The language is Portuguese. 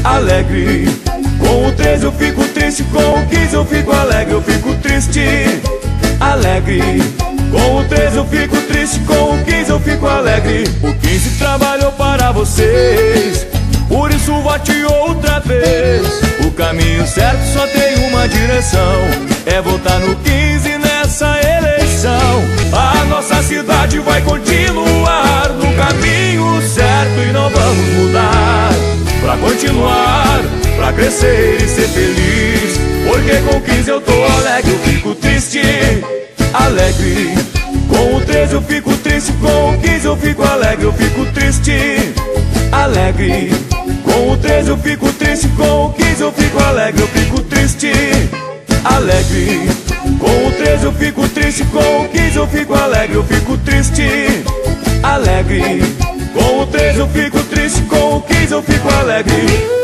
alegre. Com o 13 eu fico triste, com o 15 eu fico alegre, eu fico triste, alegre. Com o 13 eu fico triste, com o 15 eu fico alegre. O 15 trabalhou para vocês, por isso vote outra vez. O caminho certo só tem uma direção, é votar no 15 nessa eleição. A nossa cidade vai continuar no caminho certo e não vamos mudar. Pra continuar, pra crescer e ser feliz, porque com 15 eu tô alegre, eu fico triste, alegre. Com o 13 eu fico triste, com o 15 eu fico alegre, eu fico triste, alegre. Com o 13 eu fico triste, com o 15 eu fico alegre, eu fico triste, alegre. Com o 13 eu fico triste, com o 15 eu fico alegre, eu fico triste, alegre. Com o 13 eu fico triste, com o 15 eu fico alegre.